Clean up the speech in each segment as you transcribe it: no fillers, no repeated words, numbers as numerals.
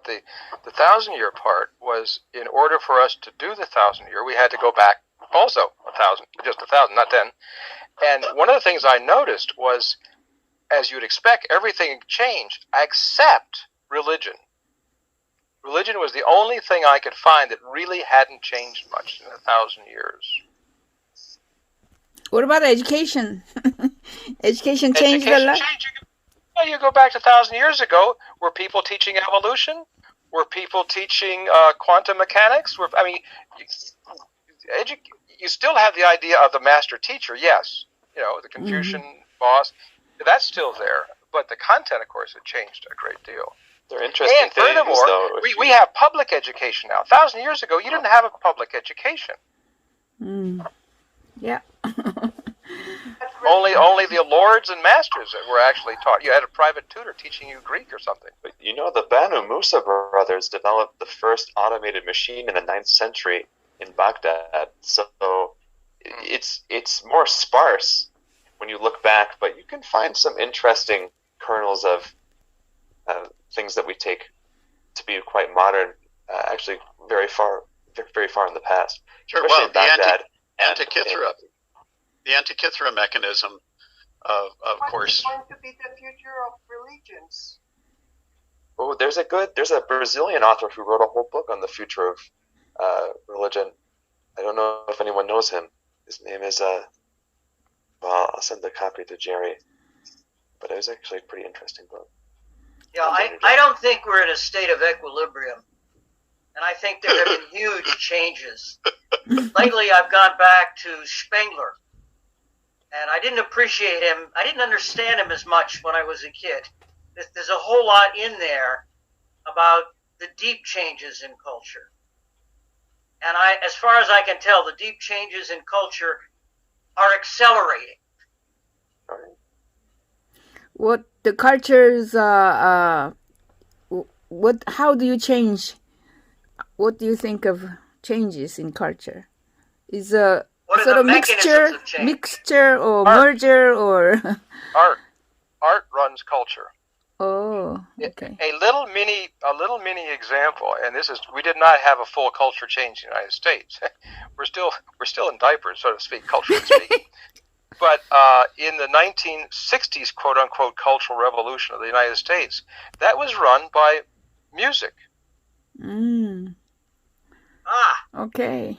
The 1,000-year part was, in order for us to do the 1,000-year, we had to go back also 1,000, just 1,000, not 10. And one of the things I noticed was, as you'd expect, everything changed except religion. Religion was the only thing I could find that really hadn't changed much in 1,000 years. What about education? Education changed a lot? You go back to 1,000 years ago, were people teaching evolution? Were people teaching quantum mechanics? You still have the idea of the master teacher, yes. The Confucian boss, that's still there. But the content, of course, had changed a great deal. They're interesting and furthermore, things, we have public education now. 1,000 years ago, you didn't have a public education. Yeah. Only the lords and masters that were actually taught. You had a private tutor teaching you Greek or something. But the Banu Musa brothers developed the first automated machine in the 9th century in Baghdad. So it's more sparse when you look back, but you can find some interesting kernels of things that we take to be quite modern, actually very far in the past. Sure. Especially Well, in Baghdad. The Antikythera mechanism, of course. What's going to be the future of religions? Oh, there's a Brazilian author who wrote a whole book on the future of religion. I don't know if anyone knows him. His name is I'll send the copy to Jerry. But it was actually a pretty interesting book. Yeah, I don't think we're in a state of equilibrium. And I think there have been huge changes. Lately, I've gone back to Spengler. And I didn't appreciate him. I didn't understand him as much when I was a kid. There's a whole lot in there about the deep changes in culture. And as far as I can tell, the deep changes in culture are accelerating. What the cultures, how do you change? What do you think of changes in culture? Is a sort of mixture or merger or art runs culture. Oh, okay. A little mini example, and we did not have a full culture change in the United States. we're still in diapers, so to speak, culturally speaking. But in the 1960s, quote unquote, cultural revolution of the United States, that was run by music. Okay.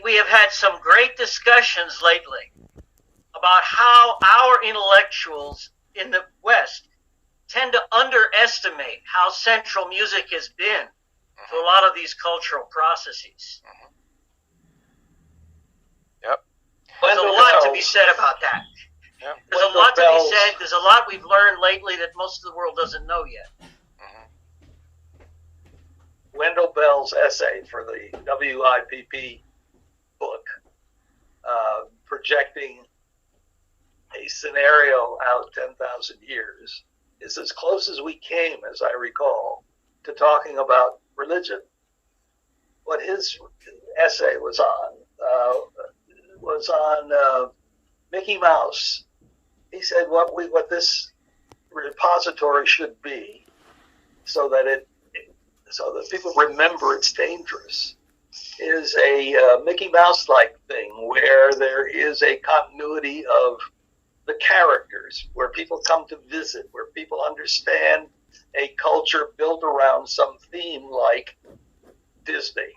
We have had some great discussions lately about how our intellectuals in the West tend to underestimate how central music has been to a lot of these cultural processes. Yep. There's a lot to be said about that. Yep. There's a lot to be said. There's a lot we've learned lately that most of the world doesn't know yet. Wendell Bell's essay for the WIPP book, projecting a scenario out 10,000 years, is as close as we came, as I recall, to talking about religion. What his essay was on Mickey Mouse. He said what this repository should be, so that people remember it's dangerous, is a Mickey Mouse-like thing where there is a continuity of the characters, where people come to visit, where people understand a culture built around some theme like Disney.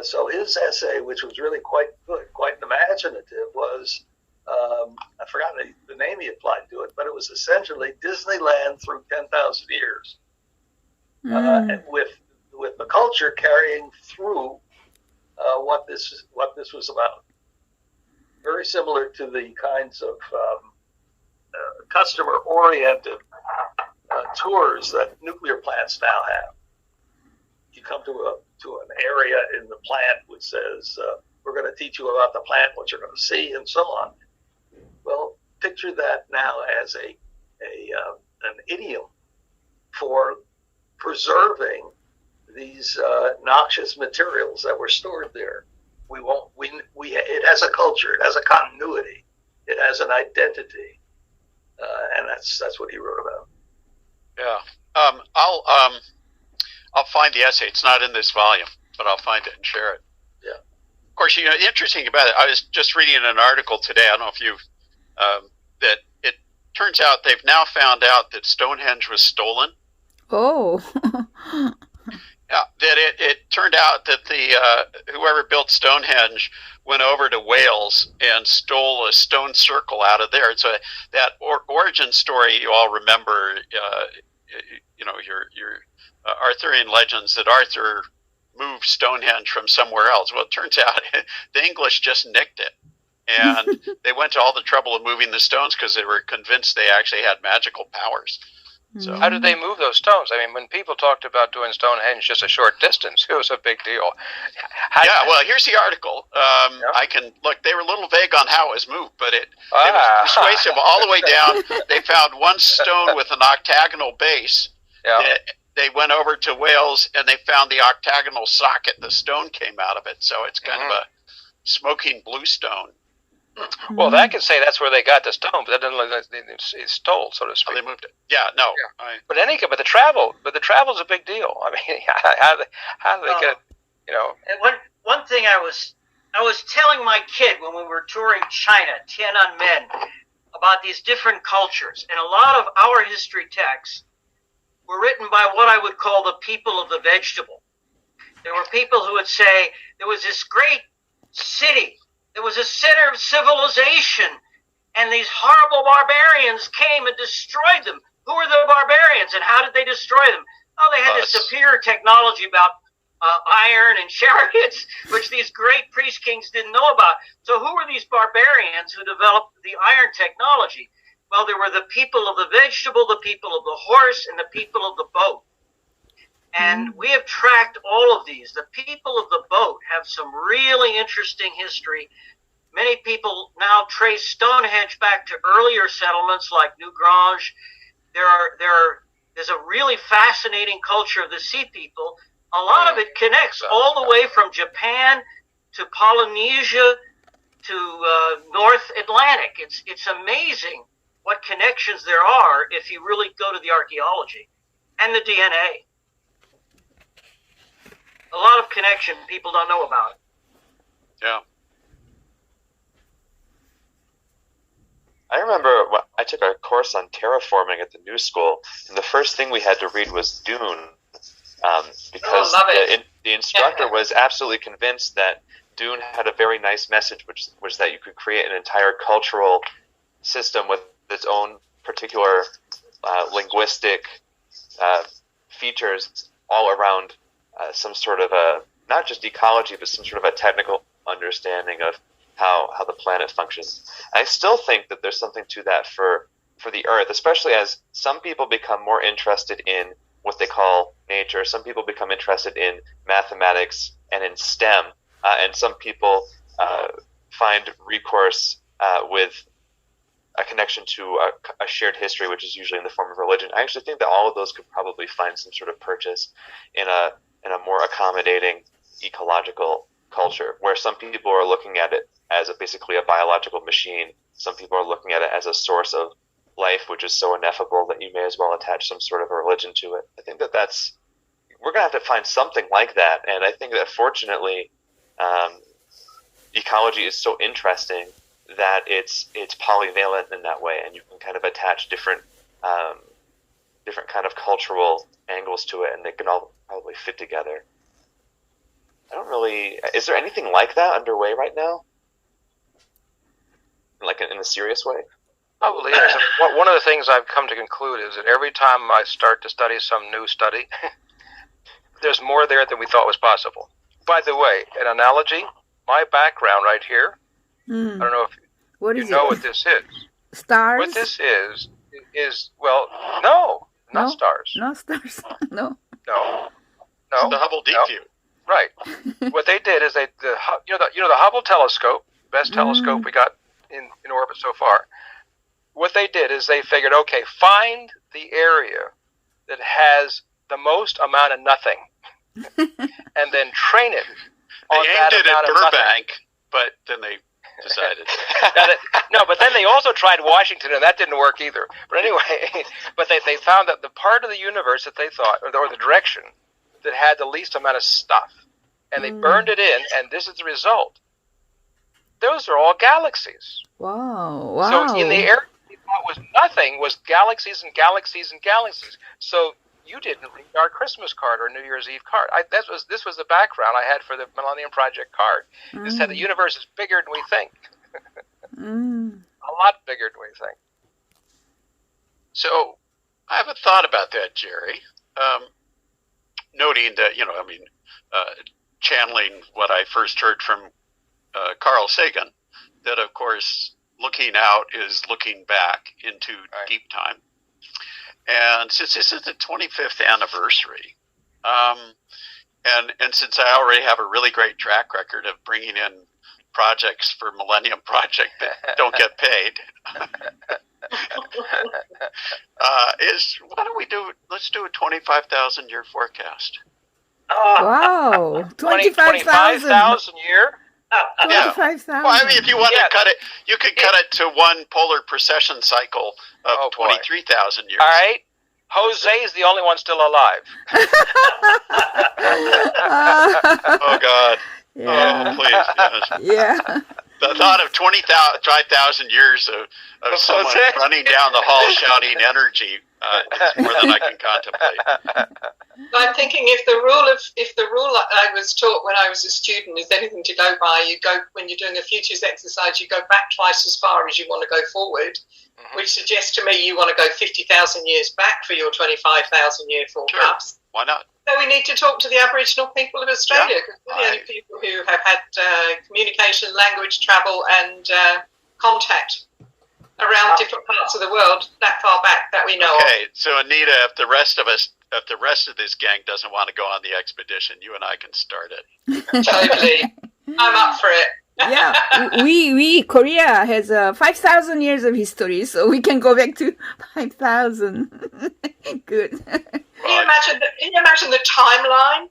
So his essay, which was really quite good, quite imaginative, was, I forgot the name he applied to it, but it was essentially Disneyland through 10,000 years. And with the culture carrying through what this was about. Very similar to the kinds of customer-oriented tours that nuclear plants now have. You come to an area in the plant which says, we're going to teach you about the plant, what you're going to see, and so on. Well, picture that now as an idiom for preserving these noxious materials that were stored there. It has a culture, it has a continuity, it has an identity, and that's what he wrote about. Yeah, I'll find the essay. It's not in this volume, but I'll find it and share it. Yeah. Of course, interesting about it. I was just reading an article today. I don't know if you've that it turns out they've now found out that Stonehenge was stolen. Oh. Yeah, that it turned out that the whoever built Stonehenge went over to Wales and stole a stone circle out of there. So that origin story you all remember, your Arthurian legends that Arthur moved Stonehenge from somewhere else. Well, it turns out the English just nicked it. And they went to all the trouble of moving the stones because they were convinced they actually had magical powers. So how did they move those stones? I mean, when people talked about doing Stonehenge just a short distance, it was a big deal. Well, here's the article. I can look. They were a little vague on how it was moved, but it was persuasive all the way down. They found one stone with an octagonal base. Yeah. They went over to Wales and they found the octagonal socket. The stone came out of it, so it's kind of a smoking blue stone. Well, I can say that's where they got the stone, but that doesn't. It's stole, so to speak. Oh, they moved it. Yeah, no. Yeah. But the travel's a big deal. I mean, how do they get it? And one thing I was telling my kid when we were touring China, Tiananmen, about these different cultures, and a lot of our history texts were written by what I would call the people of the vegetable. There were people who would say there was this great city. It was a center of civilization, and these horrible barbarians came and destroyed them. Who were the barbarians, and how did they destroy them? Oh, they had this superior technology about iron and chariots, which these great priest kings didn't know about. So who were these barbarians who developed the iron technology? Well, there were the people of the vegetable, the people of the horse, and the people of the boat. And we have tracked all of these. The people of the boat have some really interesting history. Many people now trace Stonehenge back to earlier settlements like New Grange. There's a really fascinating culture of the sea people. A lot of it connects all the way from Japan to Polynesia to North Atlantic. It's amazing what connections there are if you really go to the archaeology and the DNA. A lot of connection people don't know about. Yeah. I remember I took a course on terraforming at the New School, and the first thing we had to read was Dune, because the instructor was absolutely convinced that Dune had a very nice message, which was that you could create an entire cultural system with its own particular linguistic features all around some sort of not just ecology, but some sort of a technical understanding of how the planet functions. I still think that there's something to that for the Earth, especially as some people become more interested in what they call nature. Some people become interested in mathematics and in STEM, and some people find recourse with a connection to a shared history, which is usually in the form of religion. I actually think that all of those could probably find some sort of purchase in a more accommodating ecological culture, where some people are looking at it as basically a biological machine. Some people are looking at it as a source of life, which is so ineffable that you may as well attach some sort of a religion to it. I think that's we're going to have to find something like that, and I think that fortunately ecology is so interesting that it's polyvalent in that way, and you can kind of attach different kind of cultural angles to it, and they can all probably fit together. Is there anything like that underway right now? Like in a serious way? Probably is. I mean, one of the things I've come to conclude is that every time I start to study some new study, there's more there than we thought was possible. By the way, an analogy, my background right here, I don't know if you know what this is. Stars? What this is well, no, not stars. No stars. No. No. The Hubble Deep View. Right. What they did is the Hubble telescope, best telescope we got in orbit so far. What they did is they figured, okay, find the area that has the most amount of nothing, and then train it. They aimed it at Burbank, but then they decided. No, but then they also tried Washington, and that didn't work either. But anyway, but they found that the part of the universe that they thought, or the direction, that had the least amount of stuff, and they burned it in, and this is the result. Those are all galaxies. Wow. So in the area we thought was nothing was galaxies and galaxies and galaxies. So you didn't read our Christmas card or New Year's Eve card. This was the background I had for the Millennium Project card. It said the universe is bigger than we think. A lot bigger than we think. So I have a thought about that, Jerry. Noting that, channeling what I first heard from Carl Sagan, that of course looking out is looking back into deep time. And since this is the 25th anniversary, and since I already have a really great track record of bringing in projects for Millennium Project that don't get paid, let's do a 25,000 year forecast. Wow, 25,000 year? 25,000. Well, I mean, if you want to cut it, you could cut it to one polar precession cycle of 23,000 years. All right. Jose is the only one still alive. Oh, God. Yeah. Oh, please. Yes. Yeah. The thought of 25,000 years of someone running down the hall shouting energy is more than I can contemplate. I'm thinking if the rule I was taught when I was a student is anything to go by, you go when you're doing a futures exercise, you go back twice as far as you want to go forward, which suggests to me you want to go 50,000 years back for your 25,000 year forecast. Sure. Why not? So we need to talk to the Aboriginal people of Australia, because they're the only people who have had communication, language, travel, and contact around different parts of the world that far back that we know of. Okay, so Anita, if the rest of this gang doesn't want to go on the expedition, you and I can start it. Totally. I'm up for it. Yeah, we Korea has 5,000 years of history, so we can go back to 5,000. Good. Can you imagine the timeline?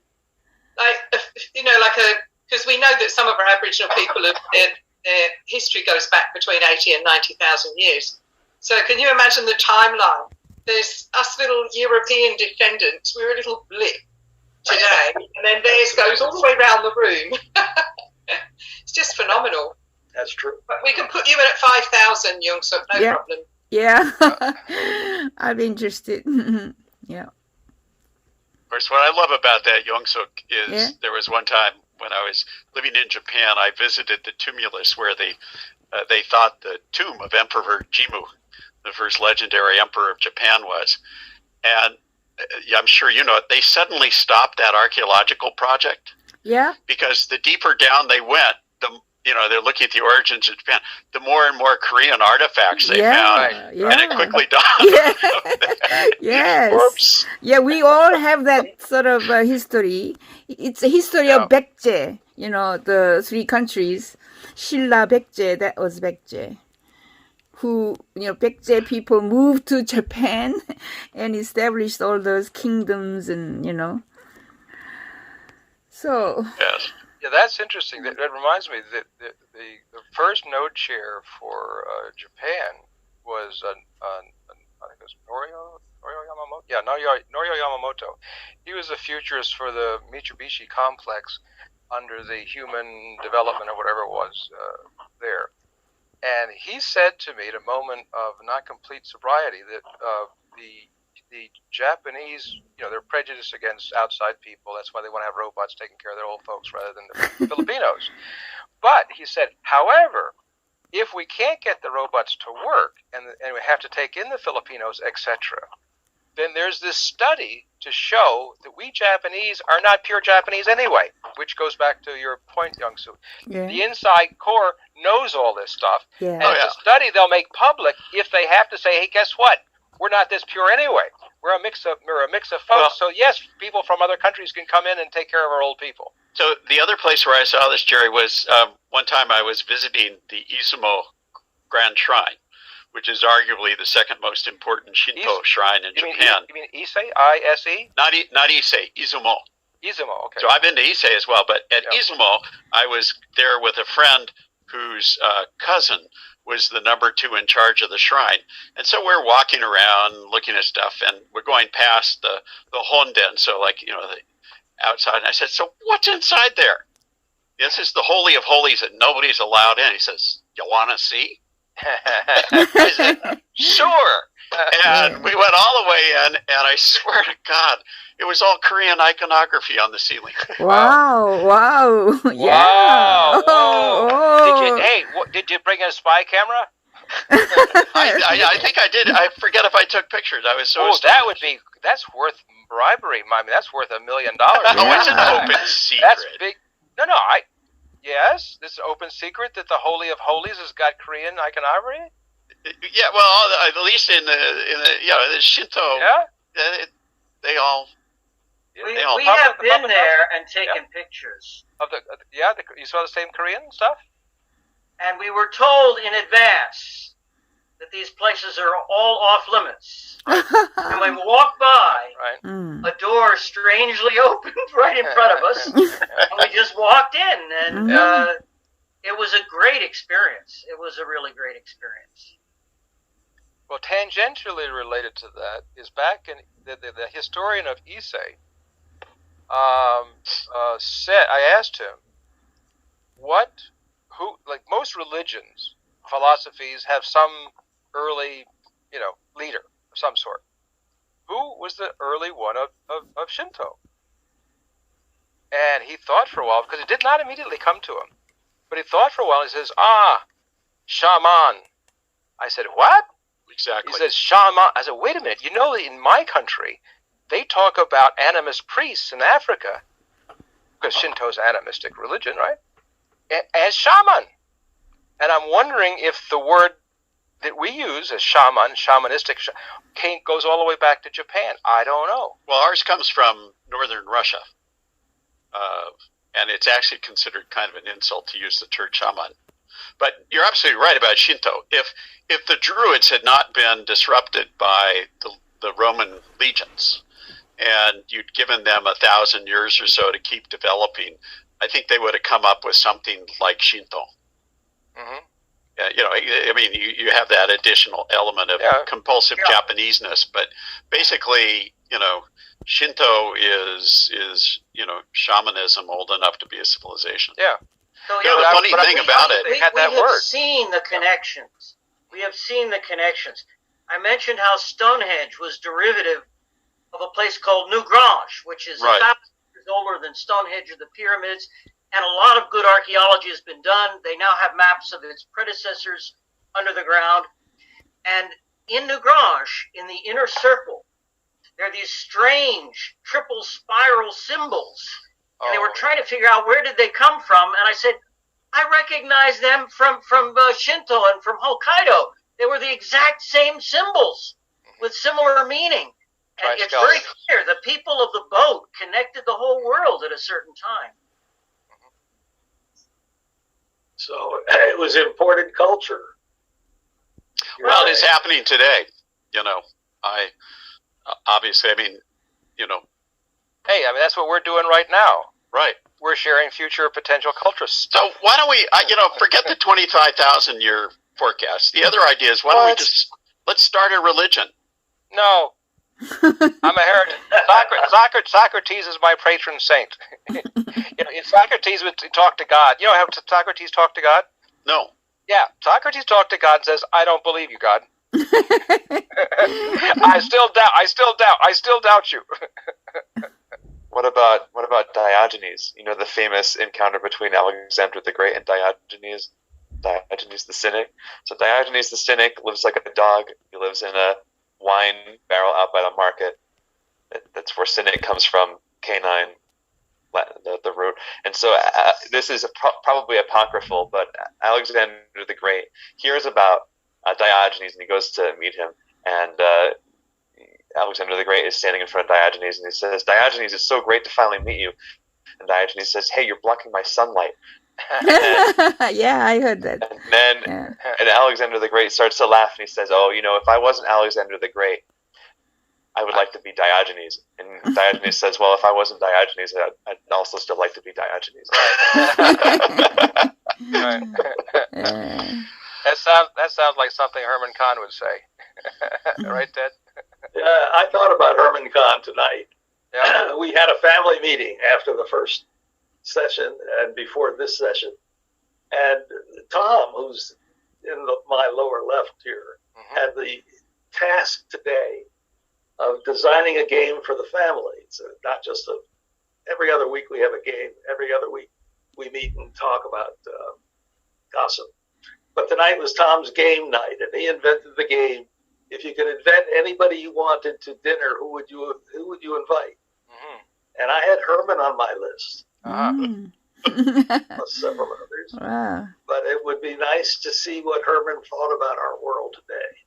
Because we know that some of our Aboriginal people, their history goes back between 80 and 90,000 years. So can you imagine the timeline? There's us little European descendants. We're a little blip today, and then theirs goes all the way around the room. It's just phenomenal. That's true. But we can put you in at 5,000, Young-suk, no problem. Yeah, I'm interested. Yeah. Of course, what I love about that, Young-suk, is there was one time when I was living in Japan, I visited the tumulus where they thought the tomb of Emperor Jimmu, the first legendary emperor of Japan, was. And I'm sure you know it, they suddenly stopped that archaeological project. Yeah. Because the deeper down they went, they're looking at the origins of Japan, the more and more Korean artifacts they found. Yeah. And it quickly dawned. Yes. Whoops. Yeah, we all have that sort of history. It's a history of Baekje, the three countries. Silla Baekje, that was Baekje. Who, Baekje people moved to Japan and established all those kingdoms and, So. Yes. Yeah, that's interesting. That reminds me that the first node chair for Japan was I think it was Norio Yamamoto. Yeah, Norio Yamamoto. He was a futurist for the Mitsubishi complex under the human development or whatever it was there. And he said to me at a moment of not complete sobriety that the Japanese, they're prejudiced against outside people. That's why they want to have robots taking care of their old folks rather than the Filipinos. But he said, however, if we can't get the robots to work and we have to take in the Filipinos, etc., then there's this study to show that we Japanese are not pure Japanese anyway, which goes back to your point, Young-suk. Yeah. The inside core knows all this stuff. Yeah. And it's a study they'll make public if they have to say, hey, guess what? We're not this pure anyway. We're a mix of folks. Well, so yes, people from other countries can come in and take care of our old people. So the other place where I saw this, Jerry, was one time I was visiting the Izumo Grand Shrine, which is arguably the second most important Shinto shrine in Japan. You mean Issei? I-S-E? Not Issei, Izumo. Izumo, okay. So I've been to Issei as well, but at Izumo, I was there with a friend whose cousin was the number 2 in charge of the shrine. And so we're walking around looking at stuff, and we're going past the Honden, so like, you know, the outside. And I said, so what's inside there? This is the Holy of Holies that nobody's allowed in. He says, you want to see? I said, sure. And we went all the way in, and I swear to God, it was all Korean iconography on the ceiling. Wow! Yeah. Wow! Oh. Did you bring a spy camera? I think I did. I forget if I took pictures. I was so. Oh, that's worth bribery. I mean, that's worth $1 million. Oh, it's an open secret. That's big. No. Yes, this is open secret that the Holy of Holies has got Korean iconography. Yeah, well, at least in the Shinto. Yeah. They all. We have been there and taken pictures. You saw the same Korean stuff? And we were told in advance that these places are all off limits. And when we walked by, a door strangely opened right in front of us, and we just walked in, and it was a great experience. It was a really great experience. Well, tangentially related to that is back in the historian of Issei said, I asked him, like most religions, philosophies have some early, leader of some sort. Who was the early one of Shinto? And he thought for a while, because it did not immediately come to him. But he thought for a while, and he says, shaman. I said, what? Exactly. He says, shaman. I said, wait a minute. In my country, they talk about animist priests in Africa, because Shinto's animistic religion, right? As shaman. And I'm wondering if the word that we use as shaman, shamanistic, goes all the way back to Japan. I don't know. Well, ours comes from northern Russia. And it's actually considered kind of an insult to use the term shaman. But you're absolutely right about Shinto. If the Druids had not been disrupted by the Roman legions, and you'd given them 1,000 years or so to keep developing, I think they would have come up with something like Shinto. Mm-hmm. You have that additional element of compulsive Japaneseness, but basically, Shinto is shamanism old enough to be a civilization. Yeah. So, the funny thing about it, we have seen the connections. We have seen the connections. I mentioned how Stonehenge was derivative of a place called New Grange, which is 1,000 years older than Stonehenge or the pyramids, and a lot of good archaeology has been done. They now have maps of its predecessors under the ground. And in New Grange, in the inner circle, there are these strange triple spiral symbols. And they were trying to figure out where did they come from. And I said, I recognize them from Shinto and from Hokkaido. They were the exact same symbols with similar meaning. And it's very clear the people of the boat connected the whole world at a certain time. So it was imported culture. Well, it is happening today. Hey, that's what we're doing right now. Right. We're sharing future potential culture stuff. So why don't we, forget the 25,000 year forecast. The other idea is, why don't we just, let's start a religion? No. I'm a heretic. Socrates is my patron saint. Socrates would talk to God. You know how Socrates talked to God? No. Yeah, Socrates talked to God and says, I don't believe you, God. I still doubt you. What about Diogenes? The famous encounter between Alexander the Great and Diogenes the Cynic. So Diogenes the Cynic lives like a dog. He lives in a wine barrel out by the market. That's where cynic comes from, canine, the root. And so this is probably apocryphal, but Alexander the Great hears about Diogenes, and he goes to meet him. And Alexander the Great is standing in front of Diogenes, and he says, Diogenes, it's so great to finally meet you. And Diogenes says, hey, you're blocking my sunlight. Yeah, I heard that. And then and Alexander the Great starts to laugh, and he says, if I wasn't Alexander the Great, I would like to be Diogenes. And Diogenes says, well, if I wasn't Diogenes, I'd also still like to be Diogenes. Right. Yeah. That sounds like something Herman Kahn would say. Right, Ted? Yeah, I thought about Herman Kahn tonight. Yeah. We had a family meeting after the first session and before this session. And Tom, who's in my lower left here, had the task today of designing a game for the family. It's not just every other week we have a game. Every other week we meet and talk about gossip. But tonight was Tom's game night, and he invented the game. If you could invent anybody you wanted to dinner, who would you invite? And I had Herman on my list, plus several others. Wow. But it would be nice to see what Herman thought about our world today.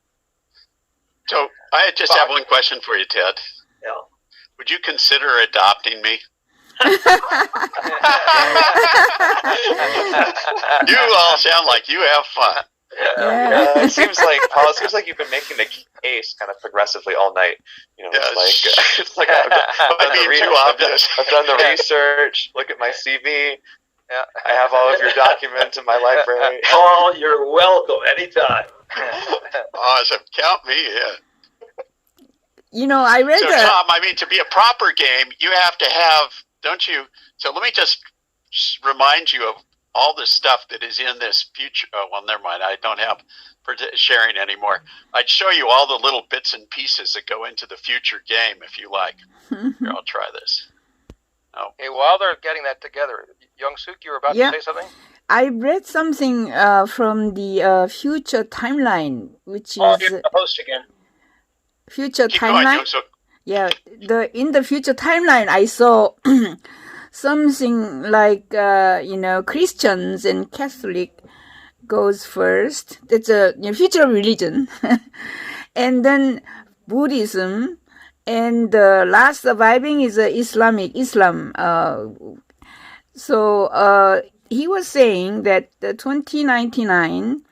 So I just have one question for you, Ted. Yeah. Would you consider adopting me? You all sound like you have fun. Yeah. It seems like Paul. It seems like you've been making the case kind of progressively all night. You know, it's like I've done the research. Look at my CV. Yeah. I have all of your documents in my library. Paul, you're welcome anytime. Awesome. Count me in. You know, I read So, Tom, I mean, to be a proper game, you have to have, don't you? So let me just remind you of all the stuff that is in this future. Oh, well, never mind. I don't have sharing anymore. I'd show you all the little bits and pieces that go into the future game, if you like. Here, I'll try this. Oh. Hey, while they're getting that together, Young-Suk, you were about to say something? I read something from the future timeline, which Oh, is you're the host again. future Keep timeline. going, Young-Suk. Yeah, in the future timeline, I saw something like Christians and Catholic goes first. That's a future religion, and then Buddhism, and the last surviving is Islam. So he was saying that the 2099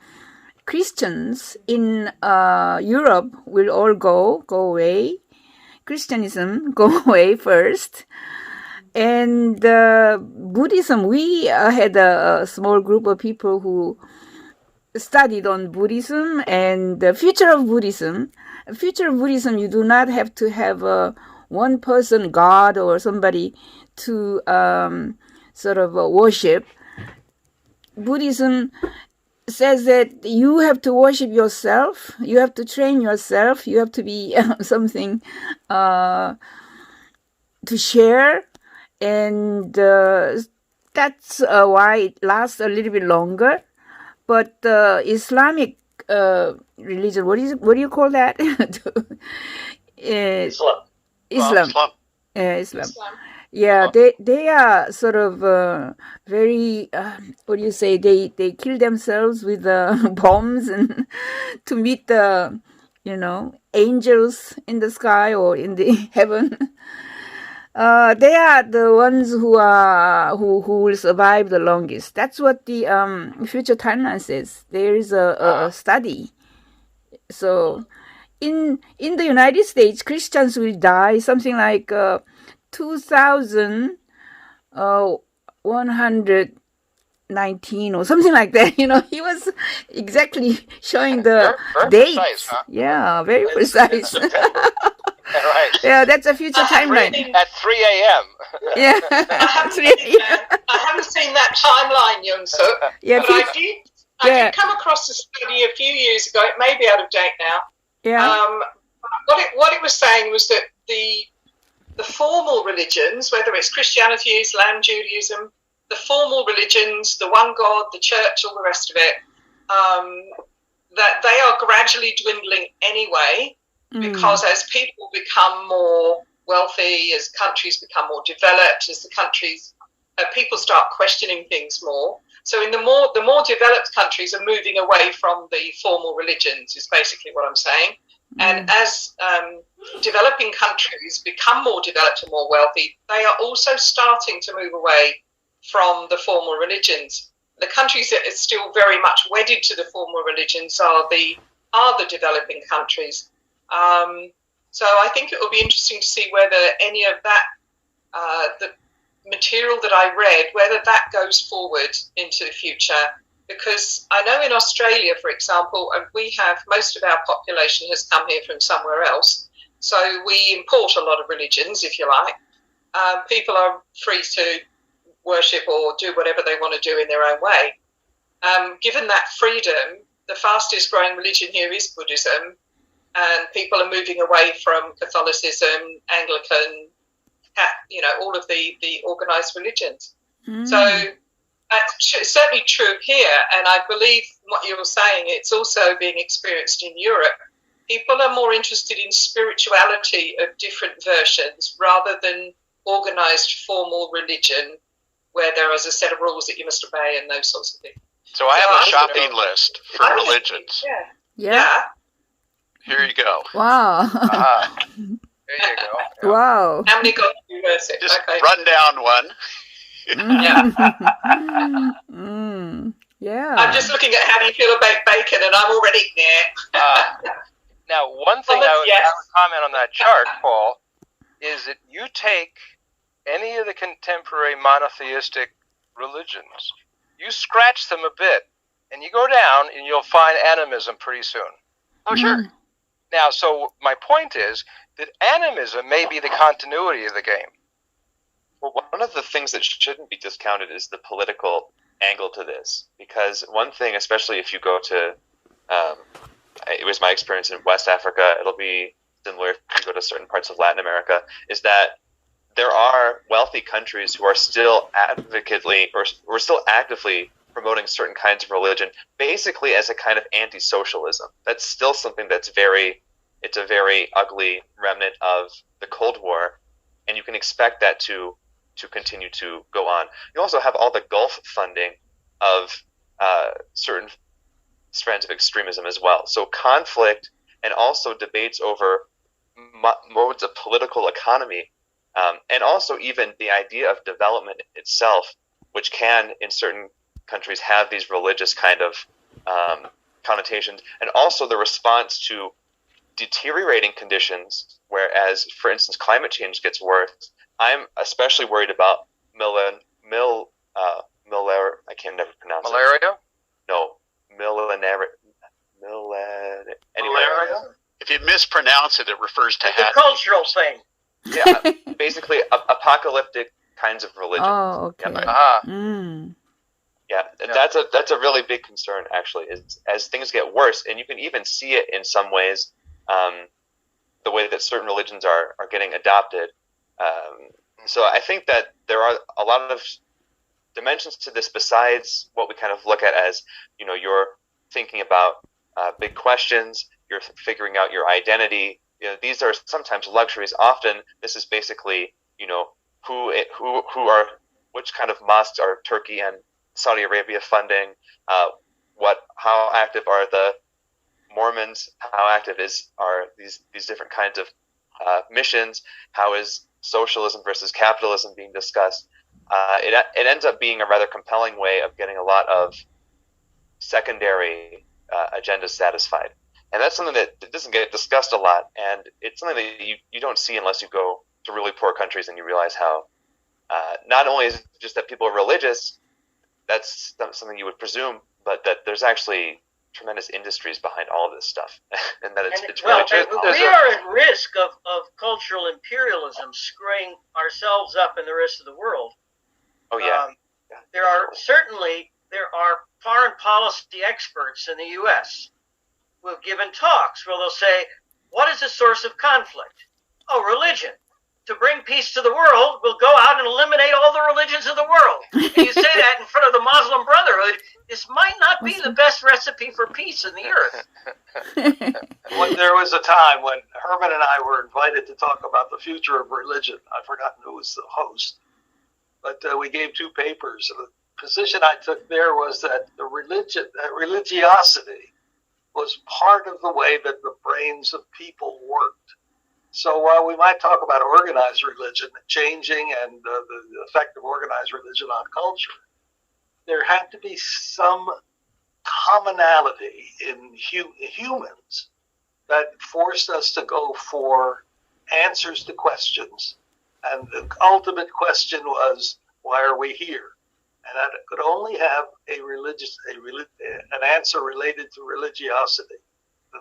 Christians in Europe will all go away. Christianism go away first. And Buddhism, we had a small group of people who studied on Buddhism and the future of Buddhism. Future of Buddhism, you do not have to have one person, God or somebody to sort of worship. Buddhism says that you have to worship yourself, you have to train yourself, you have to be something to share, and that's why it lasts a little bit longer. But Islamic religion, what do you call that? Islam. Islam. Yeah, they are sort of very, what do you say, they kill themselves with bombs and to meet the, angels in the sky or in the heaven. They are the ones who will survive the longest. That's what the future timeline says. There is a study. So in the United States, Christians will die something like 2,119 or something like that. He was exactly showing the very dates. Precise, huh? Yeah, very precise. Right. Yeah, that's a future timeline. At 3 a.m. Yeah. I haven't seen that timeline, Young-Suk, Yeah, but I did come across a study a few years ago. It may be out of date now. Yeah. What it was saying was that the formal religions, whether it's Christianity, Islam, Judaism, the formal religions, the one God, the church, all the rest of it, that they are gradually dwindling anyway, because as people become more wealthy, as countries become more developed, as the countries, people start questioning things more. So the more developed countries are moving away from the formal religions, is basically what I'm saying. And as developing countries become more developed and more wealthy, they are also starting to move away from the formal religions. The countries that are still very much wedded to the formal religions are the developing countries. So I think it will be interesting to see whether any of that, the material that I read, whether that goes forward into the future. Because I know in Australia, for example, we have most of our population has come here from somewhere else. So we import a lot of religions, if you like. People are free to worship or do whatever they want to do in their own way. Given that freedom, the fastest growing religion here is Buddhism, and people are moving away from Catholicism, Anglican, all of the organized religions. So it's certainly true here, and I believe what you were saying, it's also being experienced in Europe. People are more interested in spirituality of different versions rather than organized formal religion where there is a set of rules that you must obey and those sorts of things. So I have a shopping list for religions. Yeah. Here you go. Wow. There you go. Wow. How many got you verse it? Just Okay. run down one. Yeah. I'm just looking at how do you feel about bacon, and I'm already there. Now, one thing I would comment on that chart, Paul, is that you take any of the contemporary monotheistic religions, you scratch them a bit, and you go down, and you'll find animism pretty soon. Oh, sure. Now, so my point is that animism may be the continuity of the game. Well, one of the things that shouldn't be discounted is the political angle to this, because one thing, especially if you go to, it was my experience in West Africa, it'll be similar if you go to certain parts of Latin America, is that there are wealthy countries who are still actively promoting certain kinds of religion, basically as a kind of anti-socialism. That's still something it's a very ugly remnant of the Cold War, and you can expect that to continue to go on. You also have all the Gulf funding of certain strands of extremism as well. So conflict and also debates over modes of political economy, and also even the idea of development itself, which can, in certain countries, have these religious kind of connotations, and also the response to deteriorating conditions, whereas, for instance, climate change gets worse. I'm especially worried about I can never pronounce it. Malaria? No, Malaria? If you mispronounce it, it refers to The cultural thing. Yeah, basically apocalyptic kinds of religion. Oh, okay. Yeah, that's a really big concern, actually, is as things get worse, and you can even see it in some ways, the way that certain religions are getting adopted. So I think that there are a lot of dimensions to this besides what we kind of look at as, you're thinking about big questions, you're figuring out your identity. These are sometimes luxuries. Often this is basically, which kind of mosques are Turkey and Saudi Arabia funding, how active are the Mormons, how active are these different kinds of missions, how is socialism versus capitalism being discussed. It ends up being a rather compelling way of getting a lot of secondary agendas satisfied. And that's something that doesn't get discussed a lot, and it's something that you don't see unless you go to really poor countries and you realize how not only is it just that people are religious, that's something you would presume, but that there's actually tremendous industries behind all of this stuff, and that it's really true. We are at risk of cultural imperialism screwing ourselves up and the rest of the world. Oh yeah. There are foreign policy experts in the U.S. who have given talks where they'll say, what is the source of conflict? Oh, religion. To bring peace to the world, we'll go out and eliminate all the religions of the world. And you say that in front of the Muslim Brotherhood, this might not be the best recipe for peace in the earth. There was a time when Herman and I were invited to talk about the future of religion. I've forgotten who was the host. But we gave two papers. And the position I took there was that religiosity was part of the way that the brains of people worked. So while we might talk about organized religion changing and the effect of organized religion on culture, there had to be some commonality in humans that forced us to go for answers to questions. And the ultimate question was, Why are we here? And that could only have an answer related to religiosity.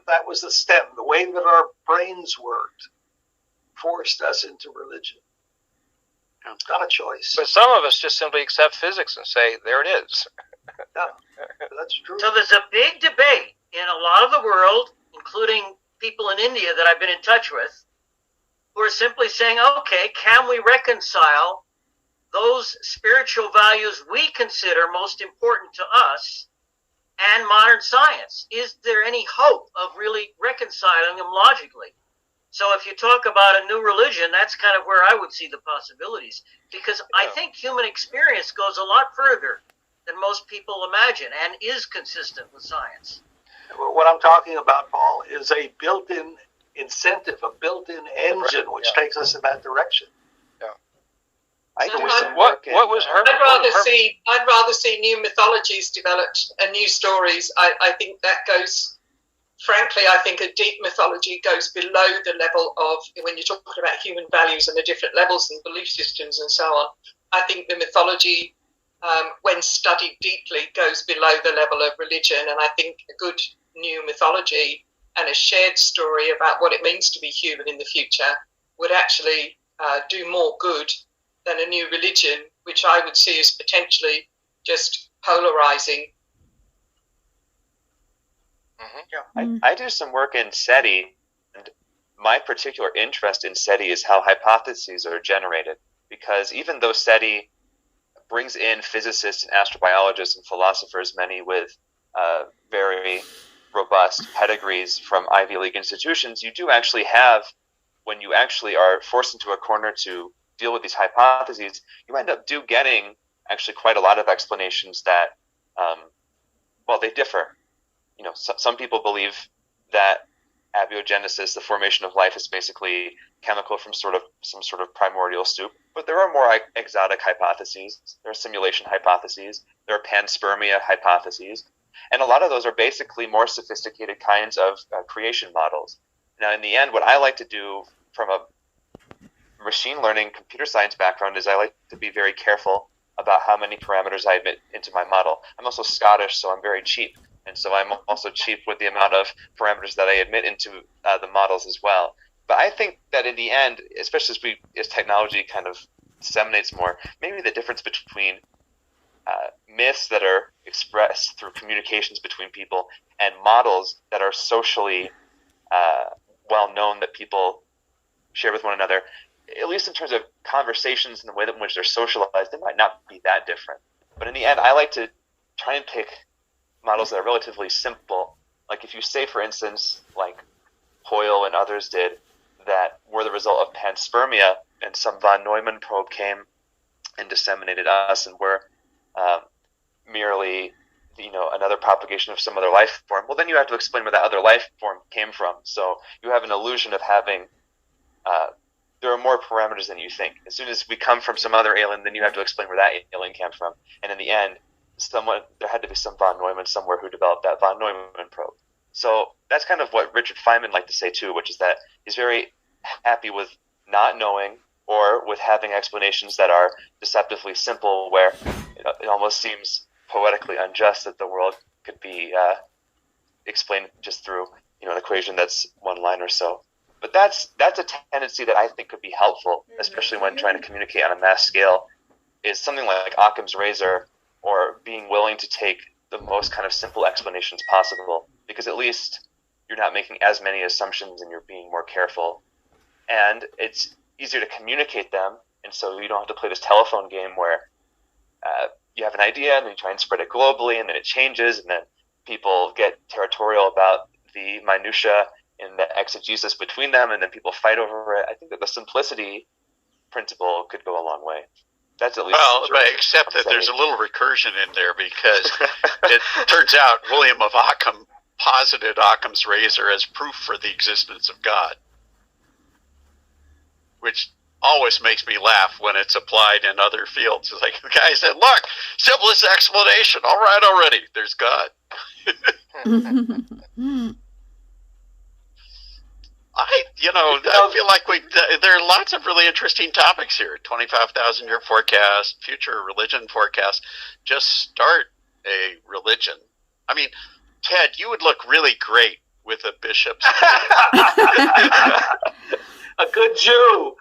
That was the stem. The way that our brains worked forced us into religion. Not a choice. But some of us just simply accept physics and say, there it is. Yeah, that's true. So there's a big debate in a lot of the world, including people in India that I've been in touch with, who are simply saying, okay, can we reconcile those spiritual values we consider most important to us and modern science? Is there any hope of really reconciling them logically? So if you talk about a new religion, that's kind of where I would see the possibilities, because I think human experience goes a lot further than most people imagine and is consistent with science. What I'm talking about, Paul, is a built-in incentive, a built-in engine which takes us in that direction. What was her? I'd rather see new mythologies developed and new stories. I think that goes. Frankly, I think a deep mythology goes below the level of, when you're talking about human values and the different levels and belief systems and so on. I think the mythology, when studied deeply, goes below the level of religion. And I think a good new mythology and a shared story about what it means to be human in the future would actually do more good than a new religion, which I would see as potentially just polarizing. I do some work in SETI, and my particular interest in SETI is how hypotheses are generated, because even though SETI brings in physicists and astrobiologists and philosophers, many with very robust pedigrees from Ivy League institutions, you do actually have, when you actually are forced into a corner to deal with these hypotheses, you end up getting actually quite a lot of explanations that, they differ. You know, some people believe that abiogenesis, the formation of life, is basically chemical from some sort of primordial soup. But there are more exotic hypotheses. There are simulation hypotheses. There are panspermia hypotheses. And a lot of those are basically more sophisticated kinds of creation models. Now, in the end, what I like to do from a machine learning, computer science background is I like to be very careful about how many parameters I admit into my model. I'm also Scottish, so I'm very cheap. And so I'm also cheap with the amount of parameters that I admit into the models as well. But I think that in the end, especially as technology kind of disseminates more, maybe the difference between myths that are expressed through communications between people and models that are socially well known that people share with one another, at least in terms of conversations and the way in which they're socialized, they might not be that different. But in the end, I like to try and pick models that are relatively simple. Like if you say, for instance, like Hoyle and others did, that were the result of panspermia, and some von Neumann probe came and disseminated us, and were merely, another propagation of some other life form. Well, then you have to explain where that other life form came from. So you have an illusion of having. There are more parameters than you think. As soon as we come from some other alien, then you have to explain where that alien came from. And in the end, there had to be some von Neumann somewhere who developed that von Neumann probe. So that's kind of what Richard Feynman liked to say too, which is that he's very happy with not knowing or with having explanations that are deceptively simple, where it almost seems poetically unjust that the world could be explained just through an equation that's one line or so. But that's a tendency that I think could be helpful, especially when trying to communicate on a mass scale, is something like Occam's razor, or being willing to take the most kind of simple explanations possible, because at least you're not making as many assumptions and you're being more careful. And it's easier to communicate them, and so you don't have to play this telephone game where you have an idea and then you try and spread it globally, and then it changes, and then people get territorial about the minutia and the exegesis between them, and then people fight over it. I think that the simplicity principle could go a long way. That's at least except that there's a little recursion in there, because it turns out William of Ockham posited Occam's razor as proof for the existence of God, which always makes me laugh when it's applied in other fields. It's like the guy said, "Look, simplest explanation. All right, already. There's God." I feel like there are lots of really interesting topics here. 25,000-year forecast, future religion forecast. Just start a religion. I mean, Ted, you would look really great with a bishop's. A good Jew.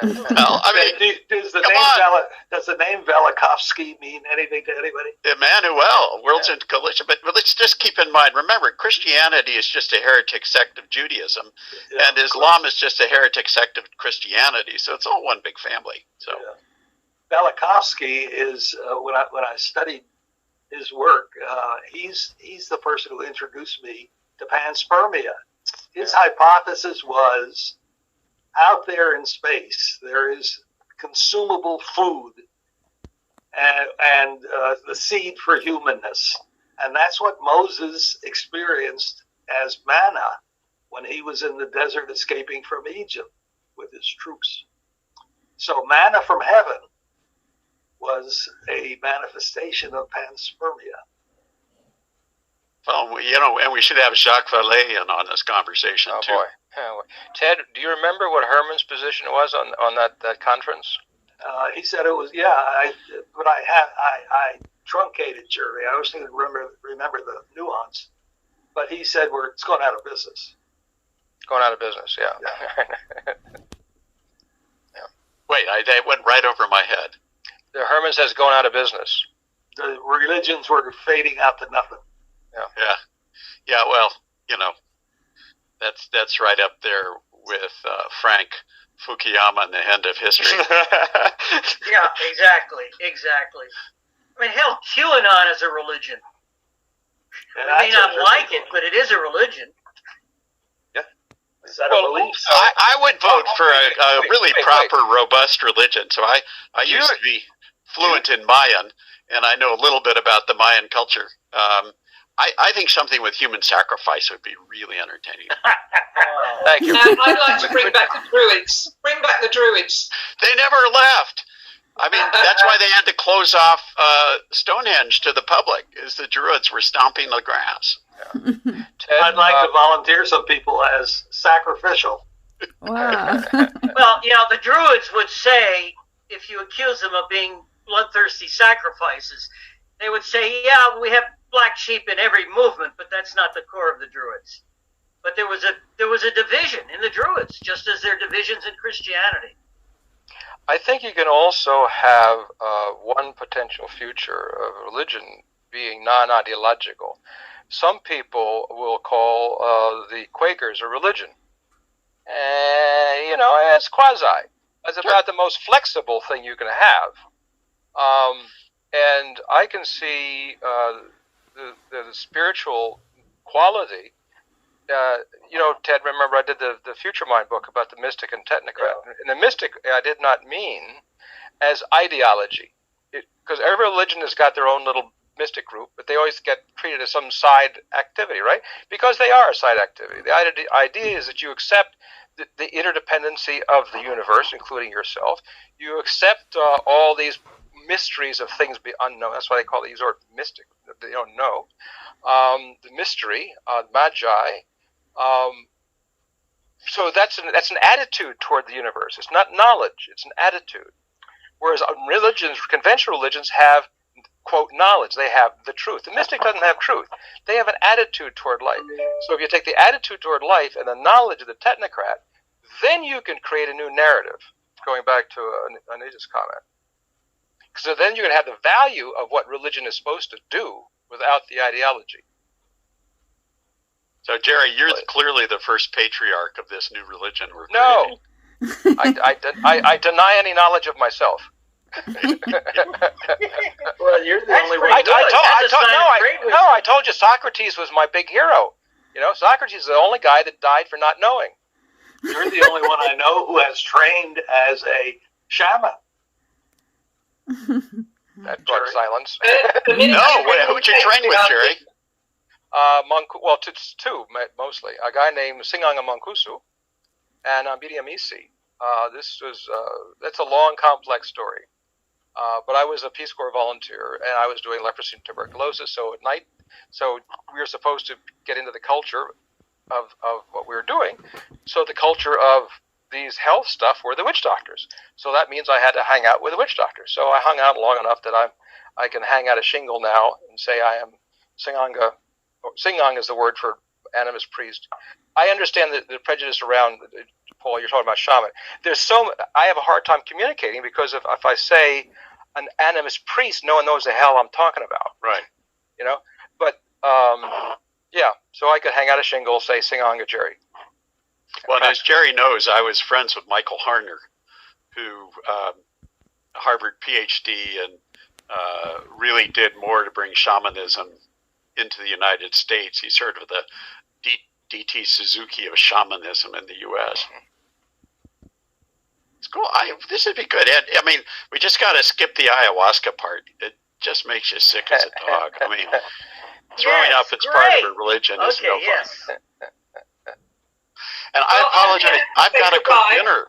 Well, I mean, does the name Velikovsky mean anything to anybody? Emmanuel, World's in Coalition. But let's just keep in mind, remember, Christianity is just a heretic sect of Judaism, and Islam is just a heretic sect of Christianity. So it's all one big family. So Velikovsky is when I studied his work, he's the person who introduced me to panspermia. His hypothesis was, out there in space, there is consumable food and the seed for humanness. And that's what Moses experienced as manna when he was in the desert escaping from Egypt with his troops. So manna from heaven was a manifestation of panspermia. Well, and we should have Jacques Vallée in on this conversation, too. Boy. Ted, do you remember what Herman's position was on that conference? He said it was, but I truncated Jerry. I was going to remember the nuance. But he said it's going out of business. Going out of business, yeah. Wait, that went right over my head. The Herman says going out of business. The religions were fading out to nothing. Yeah. Well, that's right up there with Frank Fukuyama and the end of history. Yeah, exactly. I mean, hell, QAnon is a religion. I may not like it, but it is a religion. Yeah. Is that a belief? I would vote for a really proper, robust religion. So I used to be fluent in Mayan, and I know a little bit about the Mayan culture. I think something with human sacrifice would be really entertaining. Thank you. I'd like to bring back the Druids. Bring back the Druids. They never left. I mean, that's why they had to close off Stonehenge to the public, is the Druids were stomping the grass. Yeah. Ted, I'd like to volunteer some people as sacrificial. Wow. Well, the Druids would say, if you accuse them of being bloodthirsty sacrifices, they would say, yeah, we have black sheep in every movement, but that's not the core of the Druids. But there was a division in the Druids, just as there are divisions in Christianity. I think you can also have one potential future of religion being non-ideological. Some people will call the Quakers a religion. It's quasi. It's about the most flexible thing you can have. And I can see the spiritual quality. Ted, remember I did the Future Mind book about the mystic and technocrat. Yeah. And the mystic I did not mean as ideology, because every religion has got their own little mystic group, but they always get treated as some side activity, right? Because they are a side activity. The idea is that you accept the interdependency of the universe, including yourself. You accept all these mysteries of things be unknown. That's why they call these mystic. They don't know. The mystery, magi. So that's an attitude toward the universe. It's not knowledge. It's an attitude. Whereas conventional religions have, quote, knowledge. They have the truth. The mystic doesn't have truth. They have an attitude toward life. So if you take the attitude toward life and the knowledge of the technocrat, then you can create a new narrative, going back to Anita's comment. So then you're going to have the value of what religion is supposed to do without the ideology. So, Jerry, you're clearly the first patriarch of this new religion we're creating. No. I deny any knowledge of myself. Well, you're the only one. I told you Socrates was my big hero. Socrates is the only guy that died for not knowing. You're the only one I know who has trained as a shaman. That brought silence. Who'd you train with, Jerry? Two mostly. A guy named Singanga Mankusu and Miriam Isi. That's a long, complex story. But I was a Peace Corps volunteer, and I was doing leprosy and tuberculosis. So at night, we were supposed to get into the culture what we were doing. So the culture of these health stuff were the witch doctors. So that means I had to hang out with a witch doctor. So I hung out long enough that I can hang out a shingle now and say I am Singanga. Singang is the word for animist priest. I understand the prejudice around, Paul, you're talking about shaman. I have a hard time communicating because if I say an animist priest, no one knows the hell I'm talking about. Right. You know? But, yeah, so I could hang out a shingle, say Singanga Jerry. Well, and as Jerry knows, I was friends with Michael Harner, who Harvard PhD and really did more to bring shamanism into the United States. He's sort of the D.T. Suzuki of shamanism in the U.S. It's cool. This would be good. I mean, we just got to skip the ayahuasca part. It just makes you sick as a dog. I mean, throwing up it's part of a religion is no fun. Yes. And I apologize. I've got to cook dinner.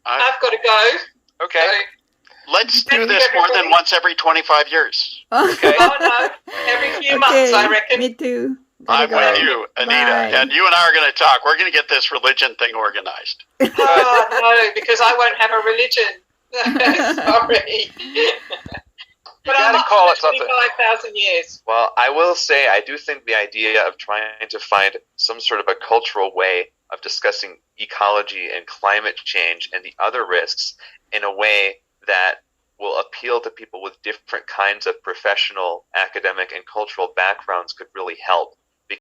I've got to go. Okay. So, Let's do Thank you, this more than everybody. once every 25 years. Okay. oh no, every few months, I reckon. Me too. I'm Gotta with go. you, Anita. Bye. And you and I are going to talk. We're going to get this religion thing organized. Oh no, because I won't have a religion. Sorry. But I'm gotta not call for it something. 25,000 years. Well, I will say I do think the idea of trying to find some sort of a cultural way of discussing ecology and climate change and the other risks in a way that will appeal to people with different kinds of professional, academic, and cultural backgrounds could really help.